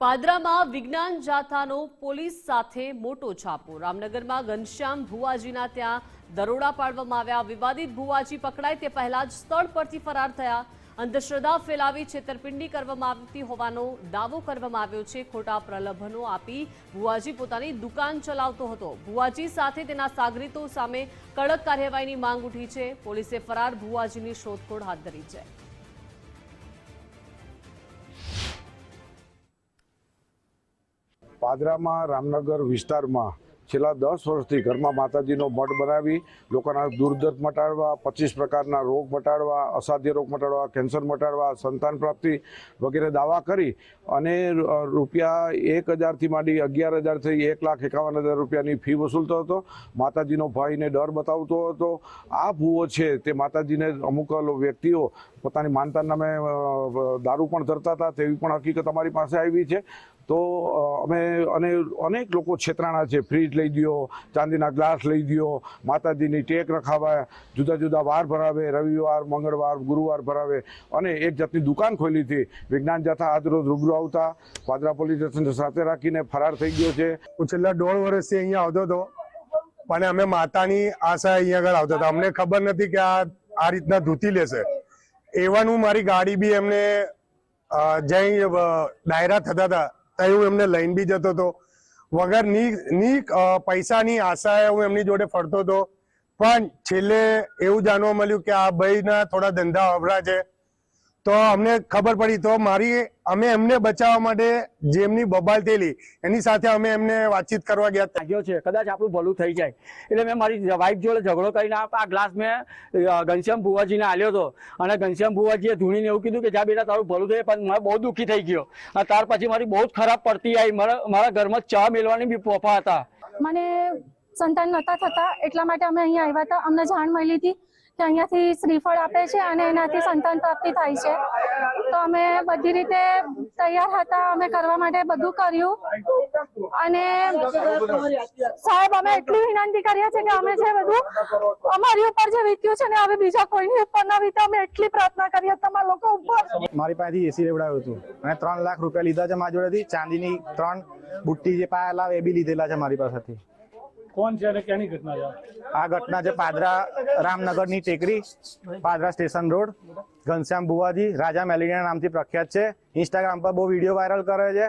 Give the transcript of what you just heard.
પાદરામાં વિજ્ઞાન જાથાનો પોલીસ સાથે મોટો છાપો। રામનગરમાં ઘનશ્યામ ભુવાજીના ત્યાં દરોડા પાડવામાં આવ્યા। વિવાદિત ભુવાજી પકડાય તે પહેલા જ સ્થળ પરથી ફરાર થયા। અંધશ્રદ્ધા ફેલાવી છેતરપિંડી કરવામાં આવતી હોવાનો દાવો કરવામાં આવ્યો છે। ખોટા પ્રલોભનો આપી ભુવાજી પોતાની દુકાન ચલાવતો હતો। ભુવાજી સાથે તેના સાગરીતો સામે કડક કાર્યવાહીની માંગ ઉઠી છે। પોલીસે ફરાર ભુવાજીની શોધખોળ હાથ ધરી છે। પાદરામાં રામનગર વિસ્તારમાં છેલ્લા 10 વર્ષથી ઘરમાં માતાજીનો મઠ બનાવી લોકોના દુર્દર્દ મટાડવા, 25 પ્રકારના રોગ મટાડવા, અસાધ્ય રોગ મટાડવા, કેન્સર મટાડવા, સંતાન પ્રાપ્તિ વગેરે દાવા કરી અને રૂપિયા 1000થી માંડી 11,000 થી 1,51,000 રૂપિયાની ફી વસૂલતો હતો। માતાજીનો ભાઈને ડર બતાવતો હતો। આ ભૂવો છે તે માતાજીને અમુક વ્યક્તિઓ પોતાની માનતા નામે દારૂ પણ ધરતા હતા તેવી પણ હકીકત અમારી પાસે આવી છે। તો અમે અનેક લોકો છેતરાણા છે। ફ્રીજ લઈ દો, ચાંદીના ગ્લાસ લઈ દો, માતાજીની ટેક રખાવે, જુદા જુદા વાર ભરાવે, રવિવાર, મંગળવાર, ગુરુવાર ભરાવે અને એક જાતની દુકાન ખોલી હતી। વિજ્ઞાન જાથા આજરોજ રૂબરૂ આવતા પાદરા પોલીસ સ્ટેશન સાથે રાખીને ફરાર થઈ ગયો છે। હું છેલ્લા 1.5 વર્ષથી અહીંયા આવતો હતો પણ અમે માતાની આશા અહીંયા આગળ આવતા હતા। અમને ખબર નથી કે આ રીતના ધૂતી લેશે। એવન હું મારી ગાડી બી એમને જઈ ડાયરા થતા હતા હું એમને લઈને બી જતો હતો વગર ની પૈસાની આશાએ હું એમની જોડે ફરતો હતો। પણ છેલ્લે એવું જાણવા મળ્યું કે આ ભાઈના થોડા ધંધા અવરા છે તો અમને ખબર પડી તો અમે એમને બચાવવા માટે જેમની બબાલ થયેલી એની સાથે અમે એમને વાતચીત કરવા ગયા લાગ્યો છે કદાચ આપણું ભલું થઈ જાય એટલે મેં મારી વાઈફ જોડે ઝઘડો કરીને આ ગ્લાસ મેં ઘનશ્યામ ભુવાજીને આલ્યો હતો અને ઘનશ્યામ ભુવાજીએ ધૂણીને એવું કીધું કે જા બેટા તારું ભલું થાય પણ મેં બહુ દુઃખી થઈ ગયો અને ત્યાર પછી મારી બહુ જ ખરાબ પડતી આવી। મારા ઘરમાં ચા મેળવાની બી પોફા હતા। મને સંતાન નહોતા થતા એટલા માટે અમે અહીંયા આવ્યા હતા। અમને જાણ મળી હતી કે અહીંયાથી શ્રીફળ આપે છે અને એનાથી સંતાન પ્રાપ્તિ થાય છે તો અમે બધી રીતે તૈયાર હતા। અમે કરવા માટે બધું કર્યું અને સાહેબ અમે એટલી વિનંતી કરીએ છીએ કે અમે જે બધું અમારી ઉપર જે વીત્યું છે ને હવે બીજા કોઈની ઉપર ના વીતે અમે એટલી પ્રાર્થના કરીએ તમારા લોકો ઉપર। મારી પાસેથી એસી લેવડાવ્યું હતું અને 3 લાખ રૂપિયા લીધા છે મારી જોડેથી। ચાંદીની 3 બુટ્ટી જે પાયા લાવે એ બી લીધેલા છે મારી પાસેથી। કોણ છે અને ક્યાંની ઘટના છે આ ઘટના છે પાદરા રામનગરની ટેકરી, પાદરા સ્ટેશન રોડ। ઘનશ્યામ ભુવાજી રાજા મેલેડિયા નામથી પ્રખ્યાત છે। ઇન્સ્ટાગ્રામ પર બહુ વિડીયો વાયરલ કરે છે